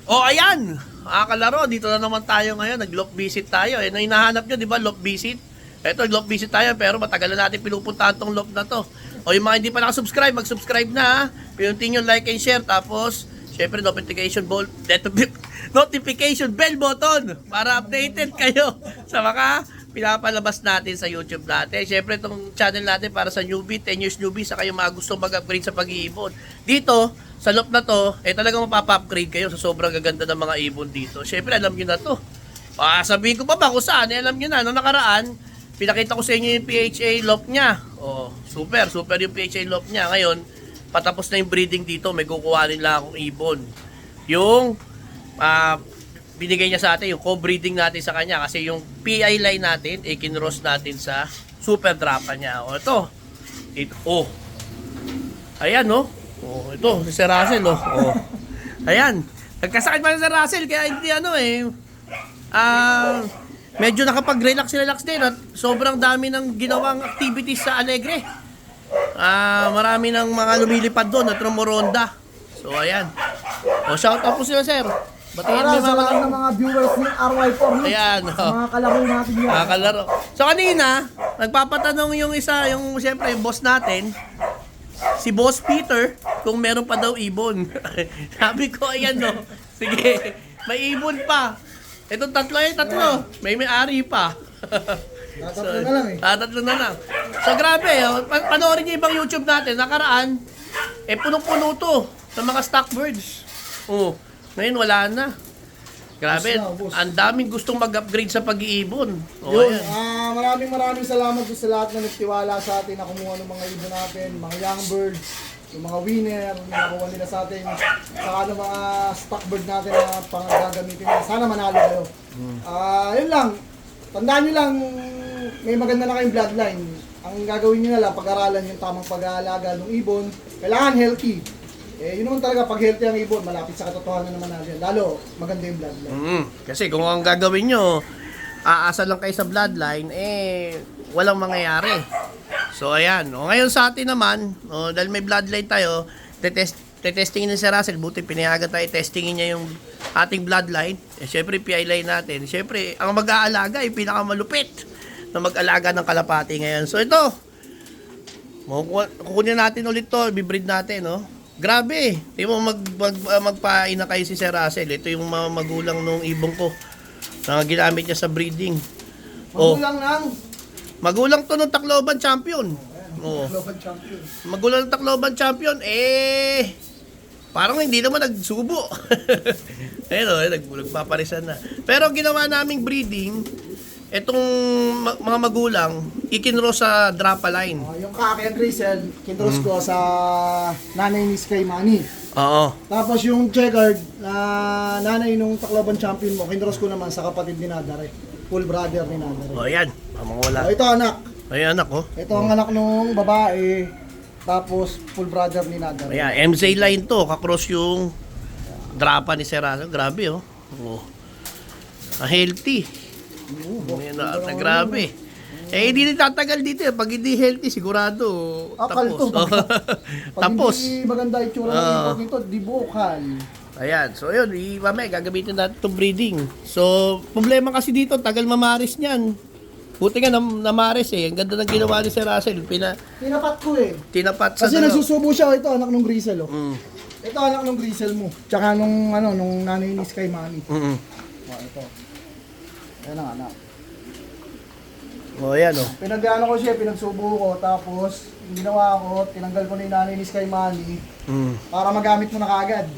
Oh, ayan! Mga kalaro, dito na naman tayo ngayon. Nag-loft visit tayo. Eh, hinahanap nyo, di ba, loft visit? Ito, loft visit tayo, pero matagal na natin pinupuntahan tong loft na to. O yung mga hindi pa nakasubscribe, mag-subscribe na ha. Pinuntin nyo like and share. Tapos, syempre, notification bell button para updated kayo sa mga pinapalabas natin sa YouTube natin. Syempre, itong channel natin para sa newbie, 10 years newbie, sa kayo mga gusto mag-upgrade sa pag-iibon. Dito, sa loop na to, talagang mapapa-upgrade kayo sa sobrang gaganda ng mga ibon dito. Syempre, alam nyo na to. Sabihin ko pa ba kung saan? Alam nyo na, nung nakaraan, pinakita ko sa inyo yung PHA loop niya. Super yung PHA loop niya. Ngayon, patapos na yung breeding dito, may kukuhanin lang akong ibon. Yung, binigay niya sa atin yung co-breeding natin sa kanya kasi yung PI line natin kinross natin sa super drapa niya. Ito. Ayan ito si Sir Russell Ayan. Nagkasakit pa si Sir Russell kaya hindi medyo nakapag-relax din at sobrang dami ng ginawang activities sa Alegre. Marami ng mga lumilipad doon at rumoronda. So ayan. Shout out po sila, Sir. Para sa lahat ng mga viewers ng RY4 Ayan, mga kalaro natin yan. Mga kalaro. So kanina, nagpapatanong yung isa, yung siyempre yung boss natin, si Boss Peter, kung meron pa daw ibon. Sabi ko, ayan sige, may ibon pa. Itong tatlo. May-ari pa. Tatatlo na lang Tatatlo na lang. So grabe, panoorin niyo ibang YouTube natin, nakaraan, punong-puno to ng mga stock birds. Ngayon wala na. Grabe, ang daming gustong mag-upgrade sa pag-iibon. Maraming salamat sa lahat na nagtiwala sa atin na kumuha ng mga ibon natin, mga young birds, yung mga winner, na nakuha nila sa atin, saka ng mga stock bird natin na gagamitin nila. Sana manalo kayo. Yun lang, tandaan nyo lang, may maganda na kayong bloodline. Ang gagawin nyo na lang, pag-aralan yung tamang pag-aalaga ng ibon. Kailangan healthy. Yun naman talaga, pag healthy ang ibon, malapit sa katotohanan naman natin. Lalo, maganda yung bloodline. Kasi kung ang gagawin nyo, aasa lang kayo sa bloodline, walang mangyayari. So, ayan. Ngayon sa atin naman, dahil may bloodline tayo, testingin ni Sir Russell, buti pinayagan tayo, testingin niya yung ating bloodline. Siyempre, PI line natin. Siyempre, ang mag-aalaga ay pinakamalupit na mag-alaga ng kalapati ngayon. So, ito, kukunin natin ulit to, bibreed natin, Grabe, di mo magpaina kayo si Sir Russell. Ito yung mga magulang nung ibong ko na ginamit niya sa breeding. Magulang to nung Tacloban champion. Tacloban champion. Magulang ng Tacloban champion. Parang hindi naman nagsubo. Ayun, nagpaparisan na. Pero ginawa naming breeding, etong mga magulang, ikinross sa drapa line. Yung kaki and Grisel, kinross ko sa nanay ni Sky Money. Oo. Tapos yung checkered na nanay nung Tacloban champion mo, kinross ko naman sa kapatid ni Nadare. Full brother ni Nadare. Ayan. Mga wala. Ito anak. Ay, anak Ito ang anak nung babae. Tapos full brother ni Nadare. Ayan, MZ line to. Kakross yung drapa ni Serrano. Grabe, healthy. Grabe. Hindi tatagal dito. Pag hindi healthy, sigurado tapos. Pag hindi maganda itsura ng ibon nito, di bukal. Ayan. So, yun. Mamaya, gagamitin natin itong breeding. So, problema kasi dito, tagal mamaris niyan. Buti nga namaris Ang ganda ng ginawa ni Sir Russell. Tinapat ko Tinapat sa kasi nagsusubo siya. Ito, anak nung Grisel. Ito, anak nung Grisel mo. Tsaka nung nanay ni Sky Money. Ito. Ayan ang anak. Ayan Pinag-ano ko siya, pinagsubo ko, tapos ginawa ko, tinanggal ko na yung nanay ni Sky Money para magamit mo na kagad.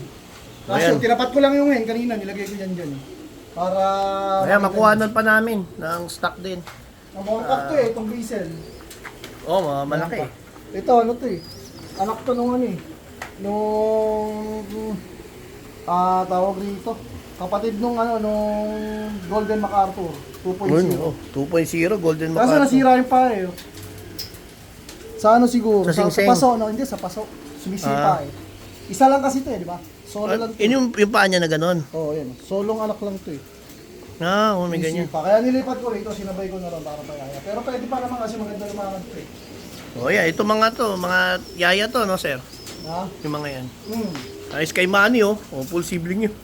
Tapos yun, tinapat ko lang yung kanina, nilagay ko dyan. Para... Ayan, makuhanan pa namin ng stock din. Ang bongkak to itong Grisel. Malaki. Ito, anak to nung nung... tawag rito. Kapatid nung Golden MacArthur 2.0. 2.0 Golden Kaso MacArthur. nasira yung pare. Sa siguro? Sa Sa singsing. paso, hindi sa paso. Sumisipa Isa lang kasi ito di ba? Solo lang to. Yung paa niya na gano'n. Yan. Solong anak lang to May ganyan. Sumisipa. Kaya nilipat ko rito, sinabay ko na lang para payaya. Pero pwede pa naman kasi maganda lumakad to Ito mga yaya to, Sir? Ha? Yung mga yan. Ayos kay Manny, full sibling yun.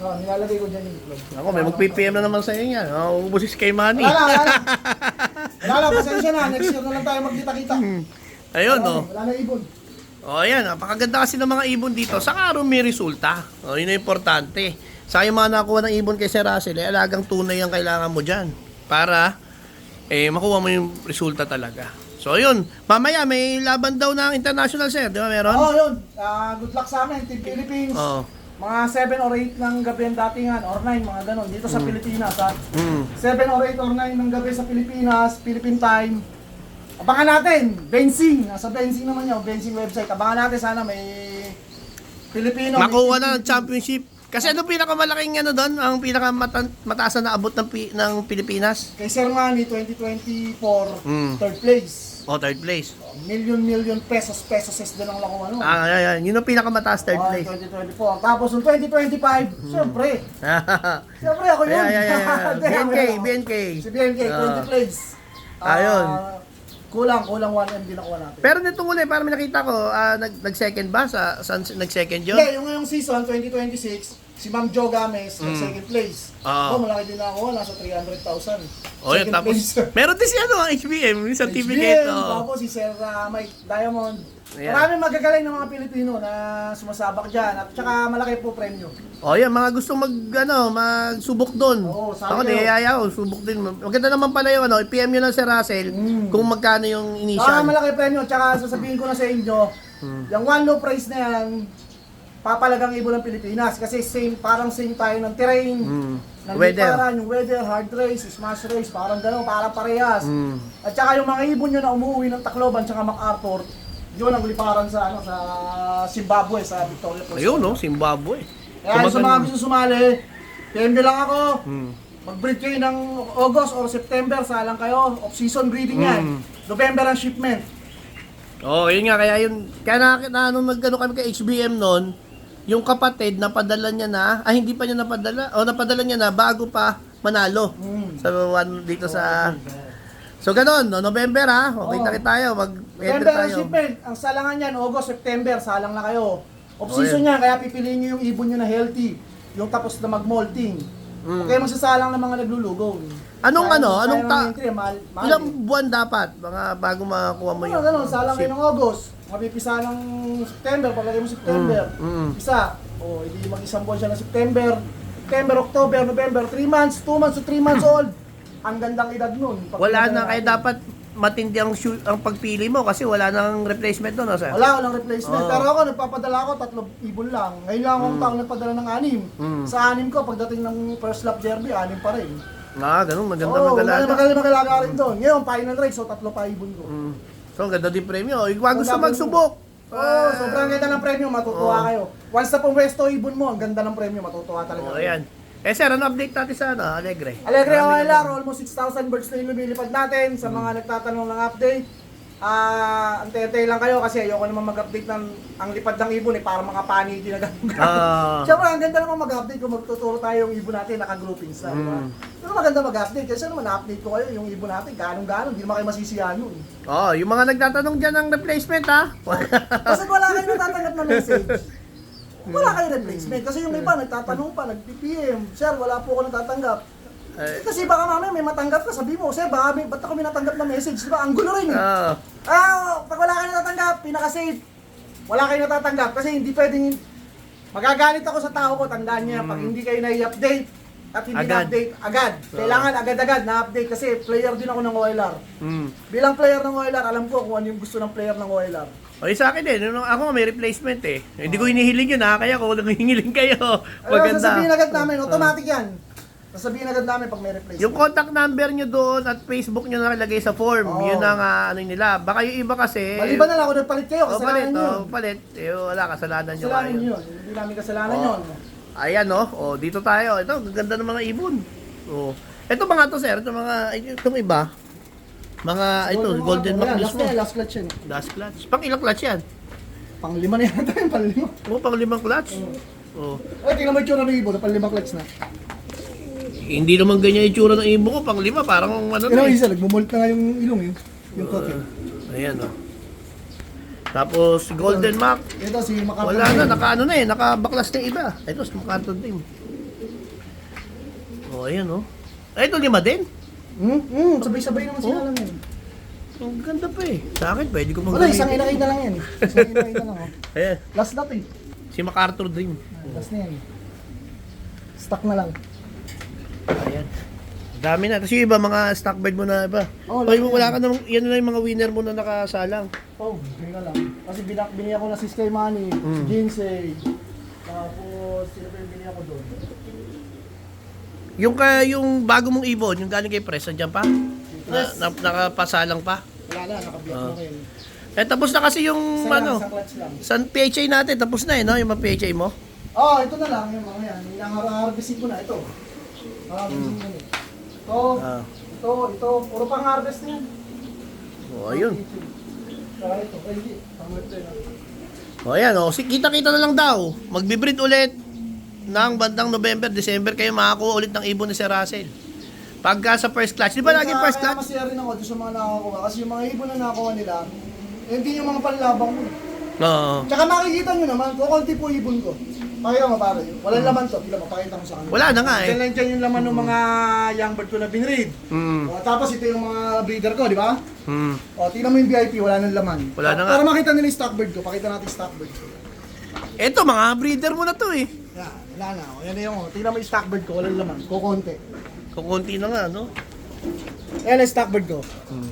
Nilalagay ko dyan yung itlog. Ako, may mag-PPM na naman sa inyo yan. Uubusis kay Manny. Wala lang. Wala lang, pasensya na. Next year na lang tayo magkita-kita. Ayun, no. Wala na ibon. Ayan, napakaganda kasi ng mga ibon dito. Sa araw may resulta. Yun ang importante. Sa yung mga nakuha ng ibon kay Sir Russell, alagang tunay ang kailangan mo dyan. Para, makuha mo yung resulta talaga. So, yun. Mamaya, may laban daw ng international, sir. Di ba meron? Yun. Good luck sa amin, Team Philippines. Oo. Mga 7 or 8 ng gabi ang datingan, or 9, mga ganon. Dito sa Pilipinas, ha? Mm. 7 or 8 or 9 ng gabi sa Pilipinas, Philippine time. Abangan natin, Bensing. Nasa Bensing naman yun, Bensing website. Abangan natin, sana may Pilipino. Makuha na ng championship. Kasi ano pinakamalaking ano doon? Ang pinakamataas na naabot ng Pilipinas? Kay Sir Manny, 2024, Mm. third place. Third place. Million pesos din ang nakuha nun. Yan. Yun ang pinakamataas, third place. 2024. Tapos yung 2025, syempre ako yun. BNK. Si BNK, 20 place. Ayun. Kulang 1M din nakuha natin. Pero nitong uli, parang may nakita ko, nag-second ba? Saan nag-second yun? Hindi, yung ngayong season, 2026, si Ma'am Jo Games, second place. Malaki din na ako, nasa 300,000. Yun, Second tapos, place. meron din si ang HBM, yung certificate. HBM, tapos si Sir Mike Diamond. Ayan. Maraming magagaling ng mga Pilipino na sumasabak dyan. At saka malaki po premyo. Yan, mga gusto magsubok doon. Oo, sabi Ako, niyo. niyayaya ko, subok din. Maganda naman pala yung i-PM nyo lang si Russell kung magkano yung initial. Malaki premyo. Tsaka sasabihin ko na sa inyo, yung one low price na yan, papalagang ibon ng Pilipinas. Kasi parang same tayo ng terrain, ng Weather. liparan, yung weather, hard race, smash race, parang gano'n, parang parehas. At saka yung mga ibon nyo na umuwi ng Tacloban, tsaka MacArthur, yun ang liparan sa Zimbabwe, sa Victoria Falls. Ayun, no? Zimbabwe. Kaya sa mga gusto sumali, PM nyo lang ako. Mag-breed kayo ng August or September, salang kayo. Off-season breeding yan. November ang shipment. Yun nga, kaya yun, nung nagano kami kay HBM noon, yung kapatid, napadala niya na, hindi pa niya napadala, napadala niya na bago pa manalo. Sa dito sa... So ganon, no? November ha, kita tayo, mag-enter November ang tayo. shipment. Ang salangan yan, August, September, salang na kayo. Off-season yan, kaya pipiliin nyo yung ibon nyo na healthy. Yung tapos na mag-molting. Huwag kayo magsasalang ng mga naglulugaw. Ilang buwan dapat, mga bago makakuha mo yung Ganun, salang kayo ng August. Mapipisa ng September, palagay mo September. Isa. Hindi mag-isang buwan siya ng September. September, October, November, 3 months, 2 months to 3 months old. Ang gandang edad nun. Wala na, kaya dapat matindi ang pagpili mo kasi wala nang replacement doon, no, sir? Walang replacement. Pero ako, nagpapadala ako 3 ibon lang. Ngayon lang akong taong nagpadala ng 6. Sa 6 ko, pagdating ng first lap derby, 6 pa rin. Ganun, maganda magalaga. Magalaga rin doon. Ngayon, final race, so 3 pa ibon ko. So, ang ganda din premyo. Wag gusto magsubok. Sobrang ganda ng premyo, matutuwa kayo. Once na pong westo ibon mo, ang ganda ng premyo, matutuwa talaga. Ayan. Sir, ano update natin sa Alegre? Alegre OLR, almost 6,000 birds na yung lumilipad natin. Sa mga nagtatanong ng update, antay-antay lang kayo kasi ayoko naman mag-update ng ang lipad ng ibon para mga paniki na gano'n. Siyempre, ang ganda naman mag-update kung magtuturo tayo yung ibon natin naka-groupings na, diba? Pero maganda mag-update kasi naman na-update ko kayo yung ibon natin, ganong-ganon, hindi naman kayo masisiyahan yun. Yung mga nagtatanong dyan ng replacement, ha? Kasi wala kayo natatanggap na message. Wala kayo replacement. Kasi yung iba nagtatanong pa, nag-PPM, Sir, wala po ako natatanggap. Kasi baka mamaya may matanggap ka, sabi mo, Sir, ba't ako may natanggap na message? Diba? Ang gulo rin eh. Pag wala kayo natatanggap, pinaka-save. Wala kayo natatanggap kasi hindi pwedeng... Magagalit ako sa tao ko, tandaan niya, pag hindi kayo na-i-update at hindi na-update agad. Kailangan agad-agad na-update kasi player din ako ng OLR. Bilang player ng OLR, alam ko kung ano yung gusto ng player ng OLR. Sa akin din, ako may replacement eh. Hindi ko hinihiling yun ha, kaya kung nangihiling kayo. Maganda. Sasabihin agad namin, automatic yan. Sasabihin agad namin pag may replacement. Yung contact number nyo doon at Facebook nyo nakalagay sa form, yun ang ano nila. Baka yung iba kasi... Maliban na lang kung nagpalit kayo, kasalanan nyo. Palit. Wala, kasalanan nyo. Kasalanan nyo yun. Hindi namin kasalanan yun. Ayan dito tayo. Ito, ganda ng mga ibon. Ito mga to sir, itong iba. Golden Mac mismo. Last clutch yan. Last clutch. Pang ilang clutch yan? Pang 5 na yata yung pang 5. Pang 5 clutch? Tingnan mo yung tsura ng ibon, pang 5 clutch na. Hindi naman ganyan yung tsura ng ibon ko, pang 5, parang ano na isa, nagmumult na nga yung ilong yung token. Ayan Tapos Golden Mac. Ito si Macarthur. Wala na, naka-baklas na iba. Ito, si Macarthur din. Oh, ayan oh. Ay, ito 5 din. Sabay-sabay naman sila lang yan. Ang ganda pa eh. Sa akin, pwede ko Wala, mag-gamitin. isang inakay na lang yan. Isang inakay na lang, oh. Ayan, Last na to eh. si MacArthur Dream. Last na yan. Stock na lang. Ayan. Dami na. Kasi yung iba, mga stock bird mo na iba. Oh, Ay, lahat wala yan. ka namang, yan na yung mga winner mo na nakasalang. Oh, yun na lang. Kasi binili ako na si Sky Money, si Jinsei. Tapos, sino pa yung binili ako doon? Yung bago mong ibon, yung galing kay Press, andyan pa? Nakapasalang pa? Wala na, naka-block na rin. Eh, tapos na kasi yung, Isa lang, ano, isang clutch lang. sa PHA natin, tapos na eh, no? Yung mga PHA mo. Oh, ito na lang, yung mga yan. Hinang-harvesting ko na, ito. Harvesting ko na. Ito, Ah. ito. Puro pang harvest na yan. O, ayun. Saka ito, ay hindi. Pang-web na. O, ayan, o. Kita-kita na lang daw. Magbe-breed ulit ng bandang November, December, kayo makakuha ulit ng ibon ni Sir Russell. Pagka sa first clutch. Di ba lagi first Kaya clutch? masaya rin ako doon sa mga nakakuha. Kasi yung mga ibon na nakakuha nila, hindi yung mga panlabang mo. Oo. Tsaka makikita nyo naman, kukunti po ibon ko. Pakita mo pare, walang laman to. Tignan mo, pakita ko sa kanila. Wala na nga eh. Diyan lang dyan yung laman ng mga young bird ko na binread. Hmm. O, tapos ito yung mga breeder ko, di ba? Hmm. O, tingnan mo yung VIP, wala nang laman. Wala na nga. Para makita nila yung stock bird ko, pakita natin yung stock bird ko. Eto, mga breeder mo na to eh. Yan, wala na. O, yan na yung, tingnan mo yung stock bird ko, walang laman. Kukunti. Kukunti na nga, no? Yan ang stock bird ko. Hmm.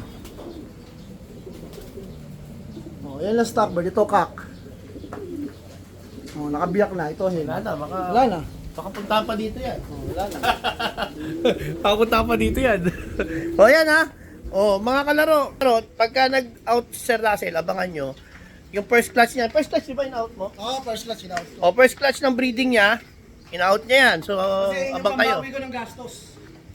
O, yan ang stock bird. Ito, cock. O, nakabiyak na. Ito, hen. Wala na, Wala na. makapunta pa dito yan. O, wala na. Makapunta pa dito yan. O, yan ha. O, mga kalaro. Pero, pagka nag-out si Sir Russell, abangan nyo. Yung first clutch niya. First clutch, di ba in-out mo? Oo, first class in-out ko. O, first clutch ng breeding niya, in-out niya yan. So, Kasi yung abang kayo. pambawi ko ng gastos.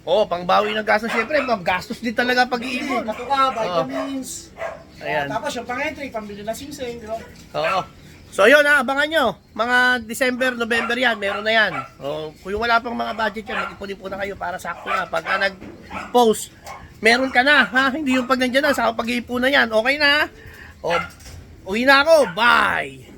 O, pangbawi ng gastos. Siyempre, gastos din talaga pag-iibon. Katuka, vitamins. Ayan. Tapos yung pang-entry, pambili na sing-sing, di ba? Oo. So yun ha, abangan nyo. Mga December, November yan, meron na yan. O, kung wala pang mga budget yan, mag-ipon-ipon na kayo para sakto na. Pagka nag-post, meron ka na, ha? Hindi yung pag nandyan na, sa pag-iipon na yan. Okay na? O, uwi na ako. Bye!